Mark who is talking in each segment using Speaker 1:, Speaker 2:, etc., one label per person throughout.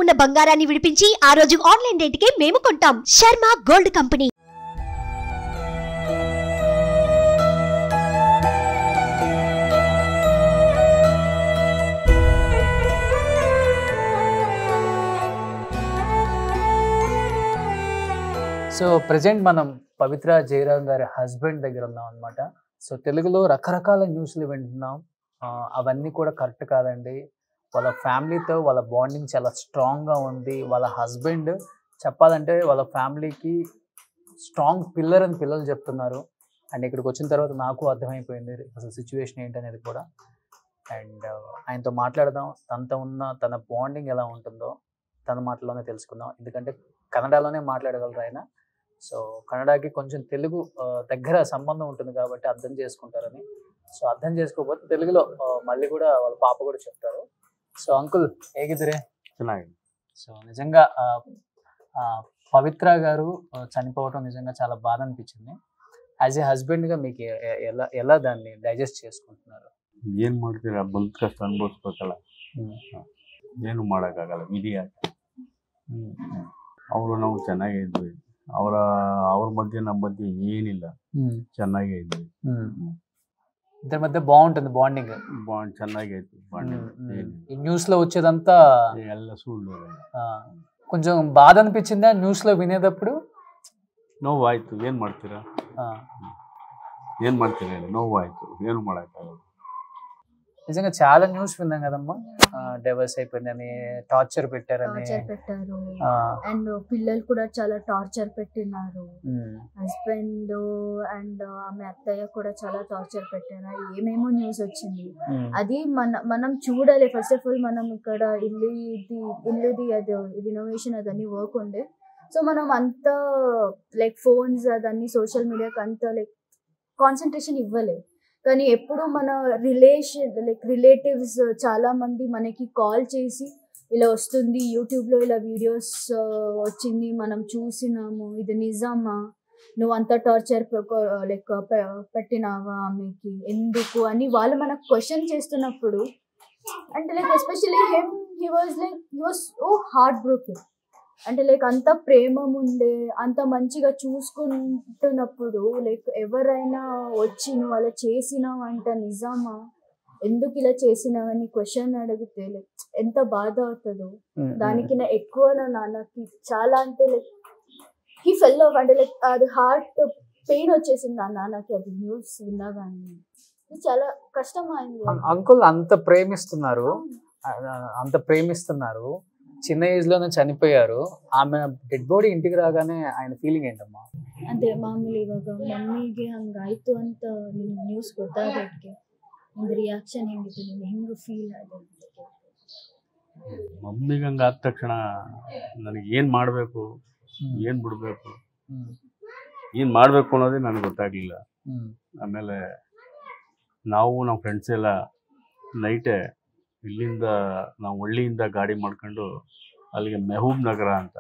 Speaker 1: ఉన్న బంగారాన్ని విడిపించి ఆ రోజు ఆన్లైన్ రేటుకే మేము కొంటాం. Sharma gold company.
Speaker 2: So present మనం పవిత్ర జయరాం గారి హస్బెండ్ దగ్గర ఉన్నాం అనమాట. సో తెలుగులో రకరకాల న్యూస్లు వింటున్నాం. అవన్నీ కూడా కరెక్ట్ కాదండి. వాళ్ళ ఫ్యామిలీతో వాళ్ళ బాండింగ్ చాలా స్ట్రాంగ్గా ఉంది. వాళ్ళ హస్బెండ్ చెప్పాలంటే వాళ్ళ ఫ్యామిలీకి స్ట్రాంగ్ పిల్లర్ అని పిల్లలు చెప్తున్నారు. అండ్ ఇక్కడికి వచ్చిన తర్వాత నాకు అర్థమైపోయింది అసలు సిచ్యువేషన్ ఏంటనేది కూడా. అండ్ ఆయనతో మాట్లాడదాం. తన బాండింగ్ ఎలా ఉంటుందో తన మాటలోనే తెలుసుకుందాం. ఎందుకంటే కన్నడలోనే మాట్లాడగలరు ఆయన. సో కన్నడకి కొంచెం తెలుగు దగ్గర సంబంధం ఉంటుంది కాబట్టి అర్థం చేసుకుంటారని. సో అర్థం చేసుకోకపోతే తెలుగులో మళ్ళీ కూడా వాళ్ళ పాప కూడా చెప్తారు. సో అంకుల్ ಹೇಗಿದ್ದೀರಿ?
Speaker 3: ಚೆನ್ನಾಗಿದೆ.
Speaker 2: సో నిజంగా పవిత్ర గారు చనిపోవటం నిజంగా చాలా బాధ అనిపించింది. యాజ్ ఏ హస్బెండ్గా మీకు ఎలా దాన్ని డైజెస్ట్ చేసుకుంటున్నారు?
Speaker 3: ಏನು ಮಾಡ್ತೀರಾ, ಬಂದ ಕಷ್ಟ ಅನುಭವಿಸ್ಬೇಕಲ್ಲ, ಏನು ಮಾಡೋಕ್ಕಾಗಲ್ಲ, ವಿಧಿ ಆಟ. ಅವರು ನಾವು ಚೆನ್ನಾಗೇ ಇದ್ವಿ. ಅವ್ರ ಮಧ್ಯೆ ನಮ್ಮ ಮಧ್ಯೆ ಏನಿಲ್ಲ, ಚೆನ್ನಾಗೇ ಇದ್ವಿ.
Speaker 2: ఇద్దరి మధ్య బాగుంటుంది బాండింగ్.
Speaker 3: ಚೆನ್ನಾಗೇ ಇತ್ತು ಬಾಂಡಿಂಗ್.
Speaker 2: ఈ న్యూస్ లో వచ్చేదంతా
Speaker 3: ಎಲ್ಲ ಸುಳ್ಳು.
Speaker 2: కొంచెం బాధ అనిపించిందా న్యూస్ లో వినేటప్పుడు?
Speaker 3: ನೋವಾಯ್ತು. ಏನು ಮಾಡ್ತೀರಾ ಹೇಳಿ, ನೋವಾಯ್ತು, ಏನು ಮಾಡೋಕ್ಕಾಗಲ್ಲ.
Speaker 2: నిజంగా చాలా న్యూస్ విన్నాం కదమ్మా, డైవర్స్ అయిపోయిందని, టార్చర్ పెట్టారని.
Speaker 4: అండ్ పిల్లలు కూడా చాలా టార్చర్ పెట్టినారు. హస్బెండ్ అండ్ ఆమె అత్తయ్య కూడా చాలా టార్చర్ పెట్టారు. ఏమేమో న్యూస్ వచ్చింది. అది మనం చూడాలి. ఫస్ట్ ఆఫ్ ఆల్ మనం ఇక్కడ ఇల్లుది అది రినోవేషన్ అదన్నీ వర్క్ ఉండే. సో మనం అంత లైక్ ఫోన్స్ అదన్నీ సోషల్ మీడియాకి అంత లైక్ కాన్సన్ట్రేషన్ ఇవ్వలేదు. కానీ ఎప్పుడు మన రిలేటివ్స్ చాలా మంది మనకి కాల్ చేసి ఇలా వస్తుంది, యూట్యూబ్లో ఇలా వీడియోస్ వచ్చింది, మనం చూసినాము, ఇది నిజమా, నువ్వు అంత టార్చర్ లైక్ పెట్టినావా ఆమెకి, ఎందుకు అని వాళ్ళు మనకు క్వశ్చన్ చేస్తున్నప్పుడు, అంటే like especially he was so heart broken. అంటే లైక్ అంత ప్రేమ ఉండే, అంత మంచిగా చూసుకుంటున్నప్పుడు లైక్ ఎవరైనా వచ్చి నువ్వు అలా చేసినావు అంట, నిజమా, ఎందుకు ఇలా చేసినావని క్వశ్చన్ అడిగితే లైక్ ఎంత బాధ అవుతుందో. దానికి నా ఎక్కువ నా నాన్నకి చాలా అంటే లైక్ హీ ఫెల్ ఆఫ్, అంటే లైక్ అది హార్ట్ పెయిన్ వచ్చేసింది నా నాన్నకి అది న్యూస్ విన్నా. కానీ చాలా కష్టం అయింది.
Speaker 2: అంకుల్ అంత ప్రేమిస్తున్నారు, చిన్న ఏజ్ లోనే చనిపోయారు. ఆమె ಡೆಡ್ ಬಾಡಿ ಇಂಟಿಗೆ ರಾಗಾನೆ ఆయన ಫೀಲಿಂಗ್ ఏంటಮ್ಮ?
Speaker 4: అంటే మామూలు ಇವಾಗ ಮಮ್ಮಿಗೆ ಹಂಗಾಯ್ತು ಅಂತ ನ್ಯೂಸ್ ಗೊತ್ತಾಗೋದಕ್ಕೆ ಒಂದು ರಿಯಾಕ್ಷನ್ ಹೆಂಗಿತ್ತು, ನಿಮ್ಗೆ ಹೆಂಗೆ ಫೀಲ್ ಆಗಿದೆ?
Speaker 3: ಮಮ್ಮಿಗೆ ಹಂಗಾದ ತಕ್ಷಣ ನನಗೆ ಏನು ಮಾಡಬೇಕು, ಏನು ಬಿಡಬೇಕು, ಏನು ಮಾಡಬೇಕು ಅನ್ನೋದೇ ನನಗೆ ಗೊತ್ತಾಗಲಿಲ್ಲ. ಆಮೇಲೆ ನಮ್ಮ ಫ್ರೆಂಡ್ಸ್ ಎಲ್ಲ ನೈಟೇ ಇಲ್ಲಿಂದ ನಾವು ಹಳ್ಳಿಯಿಂದ ಗಾಡಿ ಮಾಡ್ಕೊಂಡು ಅಲ್ಲಿಗೆ ಮೆಹಬೂಬ್ ನಗರ ಅಂತ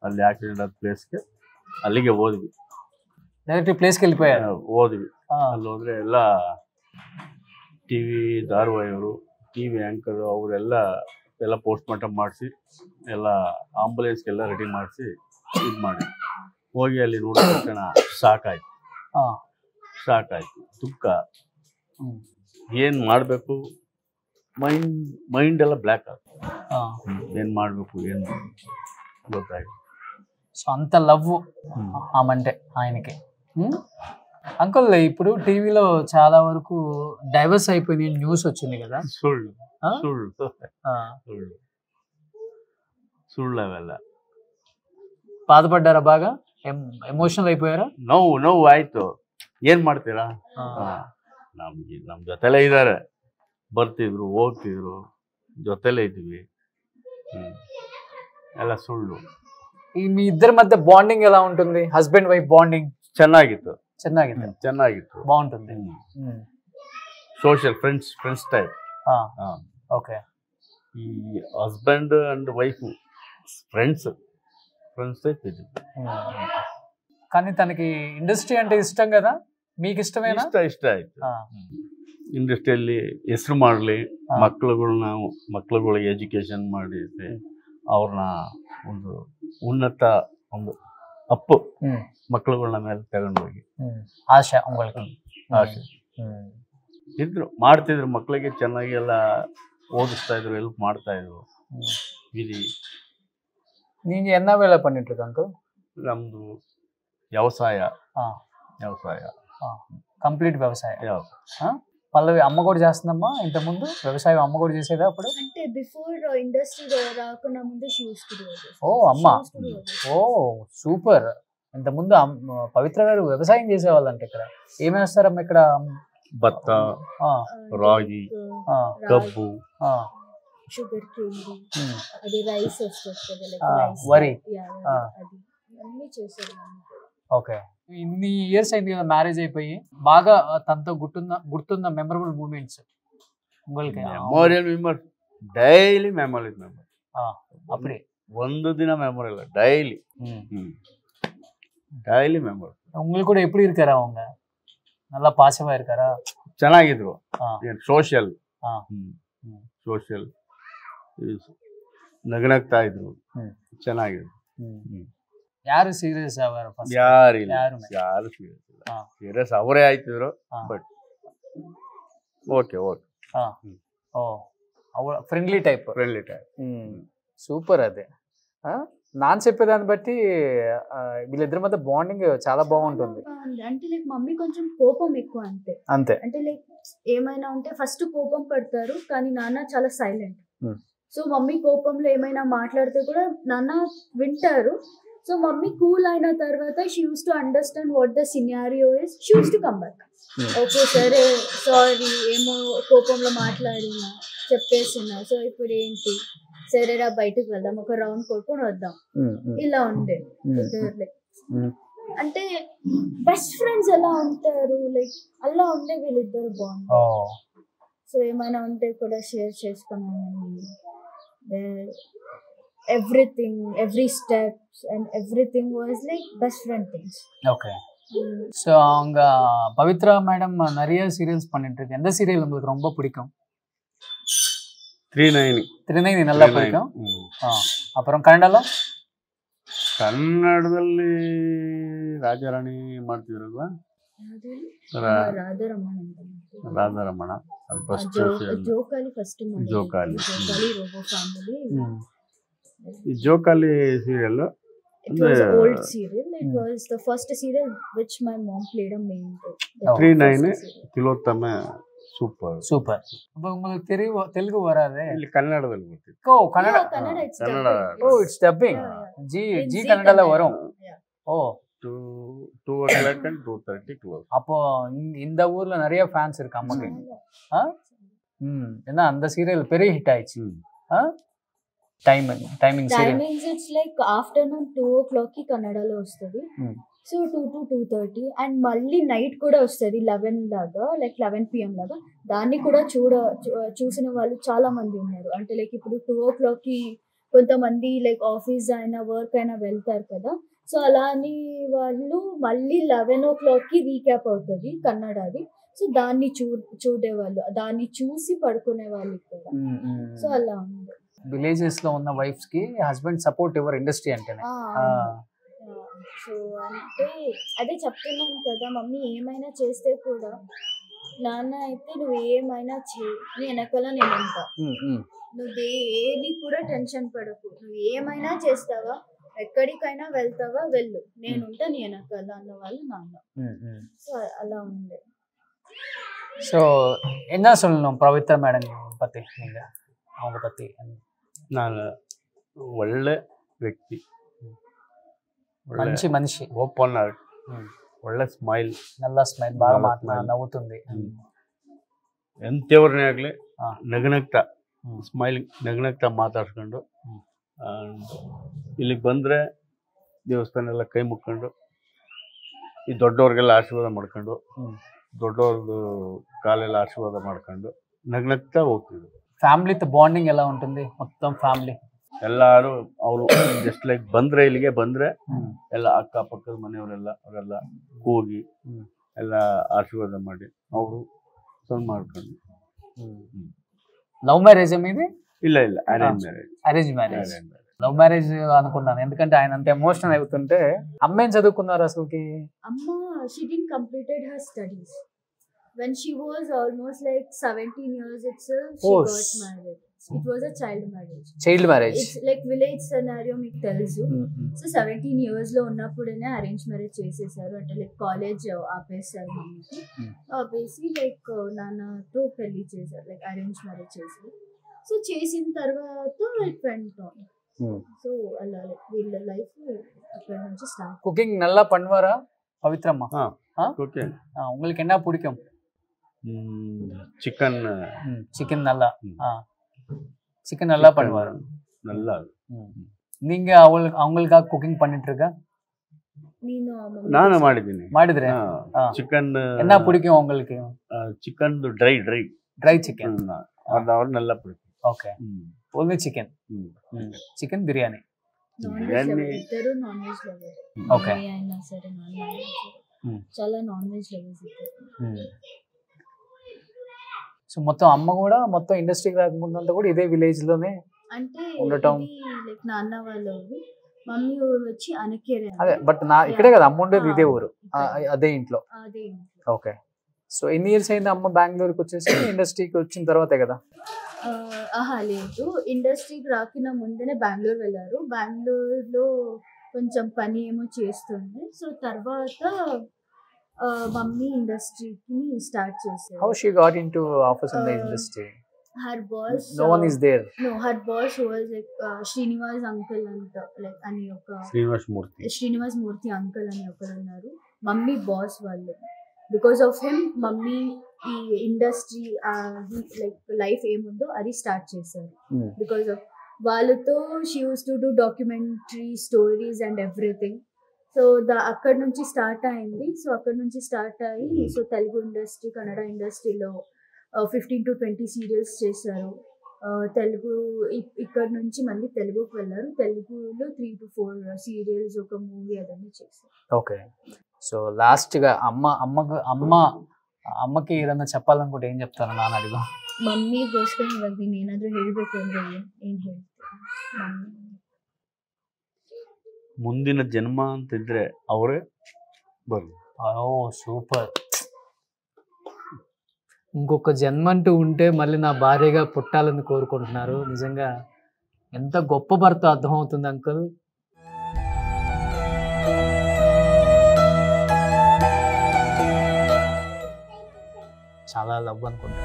Speaker 3: ಅಲ್ಲಿ ಆಕ್ಸಿಡೆಂಟ್ ಆದ ಪ್ಲೇಸ್ಗೆ ಅಲ್ಲಿಗೆ ಹೋದ್ವಿ.
Speaker 2: ಡೈರೆಕ್ಟ್ ಪ್ಲೇಸ್ಗೆ
Speaker 3: ಹೋದ್ವಿ. ಅಲ್ಲಿ ಹೋದ್ರೆ ಎಲ್ಲ ಟಿ ವಿ ಧಾರಾವಾಹಿಯವರು, ಟಿ ವಿ ಆ್ಯಂಕರು ಅವರೆಲ್ಲ ಪೋಸ್ಟ್ ಮಾರ್ಟಮ್ ಮಾಡಿಸಿ ಎಲ್ಲ ಆಂಬುಲೆನ್ಸ್ಗೆಲ್ಲ ರೆಡಿ ಮಾಡಿಸಿ ಇದು ಮಾಡಿ ಹೋಗಿ ಅಲ್ಲಿ ನೋಡಿದ ತಕ್ಷಣ ಸಾಕಾಯ್ತು, ದುಃಖ, ಏನು ಮಾಡಬೇಕು, ಮೈಂಡ್ ಎಲ್ಲ ಬ್ಲ್ಯಾಕ್ ಆಗುತ್ತೆ. ಏನು ಮಾಡಬೇಕು ಏನು ಗೊತ್ತಾಯ್ತು.
Speaker 2: సో అంత లవ్ ఆమంటే ఆయనకి. అంకుల్ ఇప్పుడు టీవీలో చాలా వరకు డైవర్స్ అయిపోయిన న్యూస్ వచ్చింది కదా?
Speaker 3: సుళ్ళు అವೆಲ್ಲ.
Speaker 2: బాధపడ్డారా? బాగా ఎమోషనల్ అయిపోయారా?
Speaker 3: ನೋವು ಆಯ್ತು. ಏನು ಮಾಡ್ತೀರಾ, ನಮ್ಮ ಜೊತೆಲೇ ಇದ್ದಾರೆ, ಬರ್ತಿದ್ರು ಹೋಗ್ತಿದ್ರು, ಜೊತೆಲೇ ಇದ್ವಿ, ಎಲ್ಲ ಸುಳ್ಳು.
Speaker 2: ఈ మీ ఇద్దరి మధ్య బాండింగ్ ఎలా ఉంటుంది? హస్బెండ్ వైఫ్ బాండింగ్
Speaker 3: ಚೆನ್ನಾಗಿತ್ತು.
Speaker 2: బాగుంటుంది.
Speaker 3: Social friends type.
Speaker 2: ఓకే.
Speaker 3: ఈ husband and wife friends type ఇది.
Speaker 2: కానీ తనకి ఇండస్ట్రీ అంటే ఇష్టం కదా, మీకు ఇష్టమేనా?
Speaker 3: ಇಷ್ಟ ಆಯ್ತು. ಇಂಡಸ್ಟ್ರಿಯಲ್ಲಿ ಹೆಸರು ಮಾಡಲಿ, ಮಕ್ಕಳುಗಳಿಗೆ ಎಜುಕೇಶನ್ ಮಾಡಿ ಅವ್ರನ್ನ ಒಂದು ಉನ್ನತ ಒಂದು ಅಪ್ಪು ಮಕ್ಕಳುಗಳನ್ನ ಮೇಲೆ ತಗೊಂಡೋಗಿ
Speaker 2: ಆಶಾ உங்களுக்கு
Speaker 3: ಆಸೆ ಇದ್ರು, ಮಾಡ್ತಿದ್ರು. ಮಕ್ಕಳಿಗೆ ಚೆನ್ನಾಗಿ ಎಲ್ಲ ಓದಿಸ್ತಾ ಇದ್ರು, ಹೆಲ್ಪ್ ಮಾಡ್ತಾ ಇದ್ರು. ಇದು
Speaker 2: நீங்க என்ன வேலை பண்ணிட்டு இருக்க அங்கிள்?
Speaker 3: ನಮ್ದು వ్యవసాయ
Speaker 2: కంప్లీట్ వ్యవసాయం.
Speaker 3: వ్యవసాయం.
Speaker 2: పల్లవి అమ్మ కూడా చేస్తుందమ్మా ఇంత ముందు వ్యవసాయం? అమ్మ కూడా చేసేదా అప్పుడు?
Speaker 4: అంటే బిఫోర్ ఇండస్ట్రీ రాకుండా ముందు షూస్ కి
Speaker 2: ఓ అమ్మ, ఓ సూపర్. ఇంత ముందు పవిత్ర గారు వ్యవసాయం చేసేవాళ్ళంట. ఇక్కడ ఏమి వేస్తారమ్మా ఇక్కడ?
Speaker 3: ಭತ್ತ, రాగి, కబ్బు,
Speaker 4: షుగర్ కేన్, అది రైస్ వస్తుంది,
Speaker 2: వరి,
Speaker 4: అది అన్ని చేశారు.
Speaker 2: ఓకే. ఇన్ని ఇయర్స్ అయింది కదా మ్యారేజ్ అయిపోయి, బాగా తనతో గుర్తున్న మెమరబుల్ మూమెంట్స్ உங்களுக்கு?
Speaker 3: Memorial memory, daily memory.
Speaker 2: அப்படி
Speaker 3: ಒಂದು ದಿನ ಮೆಮೊರಿ ಇಲ್ಲ, ಡೈಲಿ ಮೆಮೊರಿ.
Speaker 2: உங்களுக்கு கூட எப்படி இருக்காரு அவங்க? நல்லா பாசமா இருக்காரா?
Speaker 3: ಚೆನ್ನಾಗಿದ್ರು. ಸೋಷಿಯಲ್ ನಗನಗ್ತಾ ಇದ್ರು, ಚೆನ್ನಾಗಿದ್ರು.
Speaker 2: ಯಾರು ಸೀರಿಯಸ್ ಆಗಾರ?
Speaker 3: ಯಾರಿಲ್ಲ, ಯಾರು ಸೀರಿಯಸ್ ಅವರೇ ಆಯ್ತಿದ್ರು. But okay okay,
Speaker 2: friendly type. Super. అదే నాన్న చెప్పేదాన్ని బట్టి వీళ్ళిద్దరి మధ్య బాండింగ్ చాలా బాగుంటుంది.
Speaker 4: అంటే లైక్ మమ్మీ కొంచెం కోపం ఎక్కువ, అంతే. అంటే లైక్ ఏమైనా ఉంటే ఫస్ట్ కోపం పడతారు, కానీ నాన్న చాలా సైలెంట్. సో మమ్మీ కోపంలో ఏమైనా మాట్లాడితే కూడా నాన్న వింటారు. సో మమ్మీ కూల్ అయిన తర్వాత she use to understand what the scenario is, she use to come back. Okay సరే, సారీ, ఏమో కోపంలో మాట్లాడినా చెప్పేస్తున్నా, సో ఇప్పుడు ఏంటి, సరేరా బయటకు వెళ్దాం, ఒక రౌండ్ కొట్టుకొని వద్దాం, ఇలా ఉండే. అంటే బెస్ట్ ఫ్రెండ్స్ ఎలా ఉంటారు, లైక్ అలా ఉండే వీళ్ళిద్దరు బాగుంటారు. సో ఏమైనా ఉంటే కూడా షేర్ చేసుకున్నాను. everything, every steps and everything was like best friend things.
Speaker 2: Okay. So அவங்க பவித்ரா மேடம் நிறைய சீரியல்ஸ் பண்ணிட்டு இருக்கு. எந்த சீரியல் உங்களுக்கு ரொம்ப பிடிக்கும்?
Speaker 3: 39
Speaker 2: நல்லா பிடிக்கும். அப்புறம்
Speaker 3: ಕನ್ನಡದಲ್ಲಿ ರಾಜಾರಾಣಿ ಮಾಡ್ತಿದ್ರಲ್ವಾ, ರಾಧಾರಮಣ. ಜೋಕಾಲಿ
Speaker 4: ರೋಬೋ ಫ್ಯಾಮಿಲಿ.
Speaker 3: ಈ ಜೋಕಾಲಿ serial,
Speaker 4: it was an old serial. It was the first serial which my mom played a main role.
Speaker 3: 39 Tilottama
Speaker 2: super. அப்ப உங்களுக்கு தெலுங்கு வராதே? இல்ல,
Speaker 3: கன்னடದಲ್ಲಿ ಬರ್ತಿತ್ತು.
Speaker 2: Kannada it's dubbing. ஜி கன்னடல வரும்.
Speaker 3: 2 o'clock and 2:30 close.
Speaker 2: அப்போ இந்த ஊர்ல நிறைய ஃபேன்ஸ் இருக்கு அம்மாக்கு. ஏன்னா அந்த சீரியல் பெரிய ஹிட் ஆயிடுச்சு. Timings
Speaker 4: it's like afternoon 2 o'clock కి కన్నడలో వస్తుంది. సో 2 to 2:30 అండ్ మళ్ళీ నైట్ కూడా వస్తుంది 11 లాగా, లైక్ 11 PM లాగా. దాన్ని కూడా చూసిన వాళ్ళు చాలా మంది ఉన్నారు. అంటే లైక్ ఇప్పుడు 2 o'clock కి కొంతమంది లైక్ ఆఫీస్ అయినా వర్క్ అయినా వెళ్తారు కదా. సో అలా అని వాళ్ళు మళ్ళీ 11 o'clock కి రీక్యాప్ అవుతుంది కన్నడది. సో దాన్ని చూడేవాళ్ళు, దాన్ని చూసి పడుకునే వాళ్ళు ఇక్కడ. సో అలా ఉంది.
Speaker 2: విలేజెస్ లో ఉన్న వైఫ్స్ కి హస్బెండ్ సపోర్ట్ ఎవరు ఇండస్ట్రీ అంటేనే.
Speaker 4: సో అంటే అదే చెప్తున్నాను కదా, మమ్మీ ఏమైనా చేస్తే కూడా నాన్న అయితే నువ్వు ఏమైనా చేయి, నీ వెనకాల నేను ఉంటా, నువ్వు ఏది కూడా టెన్షన్ పడకు, నువ్వు ఏమైనా చేస్తావా, ఎక్కడికైనా వెళ్తావా వెళ్ళు, నేనుంటా నీ వెనకాల అన్న వాళ్ళు నాన్న. సో అలా ఉండే.
Speaker 2: ஸோ என்ன சொல்லணும் பவித்ரா மேடம் பற்றி நீங்கள், அவங்க பற்றி?
Speaker 3: ನಾನು ಒಳ್ಳೆ ವ್ಯಕ್ತಿ,
Speaker 2: మంచి మనిషి,
Speaker 3: ఓపెన్ హార్ట్, ಒಳ್ಳೆ ಸ್ಮೈಲ್,
Speaker 2: నల్ల స్మైల్, బాగా నవ్వుతుంది.
Speaker 3: ಎಂತೆವ್ರನ್ನೇ ಆಗಲಿ ನಗನಗ್ತಾ ಸ್ಮೈಲಿಂಗ್ ನಗನಗ್ತಾ ಮಾತಾಡ್ಸ್ಕೊಂಡು ಇಲ್ಲಿಗೆ ಬಂದರೆ ದೇವಸ್ಥಾನ ಎಲ್ಲ ಕೈ ಮುಕ್ಕೊಂಡು ಈ ದೊಡ್ಡವ್ರಿಗೆಲ್ಲ ಆಶೀರ್ವಾದ ಮಾಡ್ಕೊಂಡು ದೊಡ್ಡವ್ರದ್ದು ಕಾಲೆಲ್ಲ ಆಶೀರ್ವಾದ ಮಾಡ್ಕೊಂಡು ನಗ್ನಗ್ತಾ ಹೋಗ್ತಿದ್ರು.
Speaker 2: ఫ్యామిలీతో బాండింగ్ ఎలా ఉంటుంది మొత్తం ఫ్యామిలీ?
Speaker 3: ಎಲ್ಲರೂ ಅವರು ಜಸ್ಟ್ ಲೈಕ್ ಬಂದರೆ ಇಲ್ಲಿಗೆ ಬಂದರೆ ಎಲ್ಲ ಅಕ್ಕಪಕ್ಕದ ಮನೆಯವರೆಲ್ಲ ಅವರೆಲ್ಲ ಕೂಗಿ ಎಲ್ಲ ಆಶೀರ್ವಾದ ಮಾಡಿ ಅವರು ಸಣ್ಣ ಮಾಡ್ಕೊಂಡು.
Speaker 2: లవ్ మ్యారేజ్ మీది?
Speaker 3: ಇಲ್ಲ ಇಲ್ಲ, arrange marriage.
Speaker 2: Arrange marriage. Love marriage అనుకున్నాను, ఎందుకంటే ఆయన అంత ఎమోషనల్ అవుతుంటే. అమ్మ ఏం చదువుకున్నారు అసలుకి?
Speaker 4: అమ్మ she didn't completed her studies. When she was almost like 17 years itself, she
Speaker 2: Oh,
Speaker 4: got married. It was a child marriage.
Speaker 2: Child marriage.
Speaker 4: It's like village scenario మీకు తెలుసు. సో 17 years లో ఉన్నప్పుడేనే అరేంజ్ మ్యారేజ్ చేసేసారు. అంటే like college ఆపేసారు మమ్మీకి. ఆపేసి like నాన్నతో పెళ్లి చేశారు, లైక్ అరేంజ్ మ్యారేజ్ చేశారు. సో చేసిన తర్వాత ఇట్ వెంట్ ఆన్. సో అలా లైక్ వీళ్ళ లైఫ్ అక్కడ నుంచి స్టార్ట్.
Speaker 2: కుకింగ్ நல்லா பண்ணுவாரா பவித்ரம்மா?
Speaker 3: ఓకే.
Speaker 2: உங்களுக்கு என்ன பிடிக்கும்?
Speaker 3: சிக்கன்.
Speaker 2: சிக்கன் நல்லா. சிக்கன் நல்லா பண்ணுவாரு.
Speaker 3: நல்லா.
Speaker 2: நீங்க அவங்களுக்காக குக்கிங் பண்ணிட்டு இருக்க?
Speaker 3: ನಾನು ಮಾಡಿದ್ರೆ ಚಿಕನ್.
Speaker 2: என்ன பிடிக்கும் உங்களுக்கு?
Speaker 3: Chicken dry
Speaker 2: chicken.
Speaker 3: ಅದು நல்லா பிடிக்கும்.
Speaker 2: Okay. Only chicken. Chicken biryani.
Speaker 4: ఇద్దరు నాన్ వెజ్ లవర్.
Speaker 2: ఓకే.
Speaker 4: అయినా సరే నాన్ వెజ్ చాలా నాన్ వెజ్ లవర్స్ ఇద్దరు.
Speaker 2: సో మొత్తం అమ్మ కూడా మొత్తం ఇండస్ట్రీకి రాకముందు అంతా కూడా ఇదే విలేజ్ లోనే
Speaker 4: అంటే
Speaker 2: ఉండటం.
Speaker 4: లైక్ నాన్న వాళ్ళు మమ్మీ ఊరు వచ్చి అనకేరే.
Speaker 2: అదే బట్ ఇక్కడే కదా అమ్మ ఉండేది, ఇదే ఊరు, అదే ఇంట్లో.
Speaker 4: అదే.
Speaker 2: ఓకే. సో ఎన్ని ఇయర్స్ అయింది అమ్మ బెంగళూరుకి వచ్చేసి? ఇండస్ట్రీకి వచ్చిన తర్వాతే కదా?
Speaker 4: లేదు, ఇండస్ట్రీకి రాకిన ముందేనే బెంగళూరు వెళ్ళారు. బెంగళూరులో కొంచెం పని ఏమో చేస్తుండే. సో తర్వాత మమ్మీ ఇండస్ట్రీకి స్టార్ట్ చేశారు.
Speaker 2: How she got into office in the industry?
Speaker 4: Her boss.
Speaker 2: No one is there.
Speaker 4: No, her boss was like Srinivas uncle anta, like ani oka Srinivas Murthy uncle ani okaru unnaru. Mummy boss vallu. Because of him, mummy ఈ industry like life ఏముందో అది start చేశారు. Because of వాళ్ళతో she use to do documentary stories and everything. So అక్కడ నుంచి start అయింది. So అక్కడ నుంచి స్టార్ట్ అయ్యి సో తెలుగు ఇండస్ట్రీ, కన్నడ ఇండస్ట్రీలో 15 to 20 సీరియల్స్ చేశారు. తెలుగు ఇక్కడ నుంచి మళ్ళీ తెలుగుకి వెళ్ళారు. తెలుగులో 3 to 4 సీరియల్స్, ఒక మూవీ అదన్నీ చేశారు.
Speaker 2: ఓకే. సో లాస్ట్గా ಅಮ್ಮಕ್ಕೆ ಇದನ್ನ చెప్పాలనుకుంటే ಏನ್ చెప్తారు ನಾನು ಅಡಿಗ?
Speaker 4: ಮಮ್ಮಿಗೋಸ್ಕರ ಇವಾಗ ನೀನು ಏನಾದರೂ ಹೇಳಬೇಕು ಅಂದ್ರೆ ಏನು ಹೇಳ್ತೀರಾ?
Speaker 3: ಮುಂದಿನ ಜನ್ಮ ಅಂತ ಇದ್ರೆ ಅವರೇ ಬರಲಿ.
Speaker 2: ఓ సూపర్. ఇంకొక జన్మ అంటూ ఉంటే మళ్ళీ నా భార్యగా పుట్టాలని కోరుకుంటున్నారు. నిజంగా ఎంత గొప్ప భర్త అర్థమవుతుంది అంకుల్. చాలా లవ్ అనుకుంటా.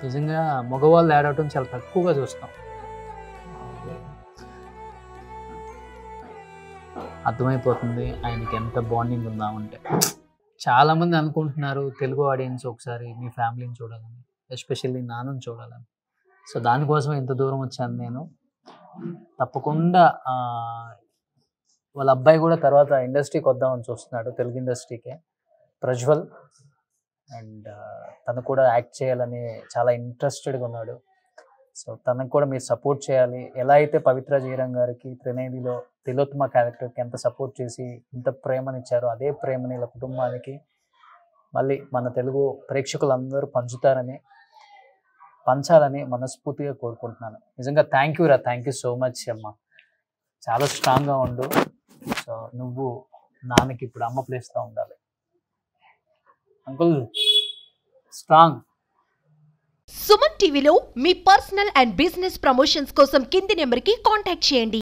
Speaker 2: నిజంగా మగవాళ్ళు ఏడవటం చాలా తక్కువగా చూస్తాం. అర్థమైపోతుంది ఆయనకి ఎంత బాండింగ్ ఉందామంటే. చాలామంది అనుకుంటున్నారు తెలుగు ఆడియన్స్ ఒకసారి మీ ఫ్యామిలీని చూడాలని, ఎస్పెషల్లీ నాన్నని చూడాలని. సో దానికోసం ఇంత దూరం వచ్చాను నేను. తప్పకుండా వాళ్ళ అబ్బాయి కూడా తర్వాత ఇండస్ట్రీకి వద్దామని చూస్తున్నాడు, తెలుగు ఇండస్ట్రీకే, ప్రజ్వల్. అండ్ తను కూడా యాక్ట్ చేయాలని చాలా ఇంట్రెస్టెడ్గా ఉన్నాడు. సో తనకు కూడా మీరు సపోర్ట్ చేయాలి. ఎలా అయితే పవిత్ర జయరాం గారికి త్రినేనిలో తిలోత్తమ క్యారెక్టర్కి ఎంత సపోర్ట్ చేసి ఇంత ప్రేమనిచ్చారో అదే ప్రేమని ఇలా కుటుంబానికి మళ్ళీ మన తెలుగు ప్రేక్షకులందరూ పంచాలని మనస్ఫూర్తిగా కోరుకుంటున్నాను. నిజంగా థ్యాంక్ యూ సో మచ్ అమ్మ. చాలా స్ట్రాంగ్గా ఉండు. సో నువ్వు నాన్నకి ఇప్పుడు అమ్మ ప్లేస్లో ఉండాలి అంకుల్. స్ట్రాంగ్.
Speaker 1: సుమన్ టీవీలో మీ పర్సనల్ అండ్ బిజినెస్ ప్రమోషన్స్ కోసం కింది నెంబర్కి కాంటాక్ట్ చేయండి.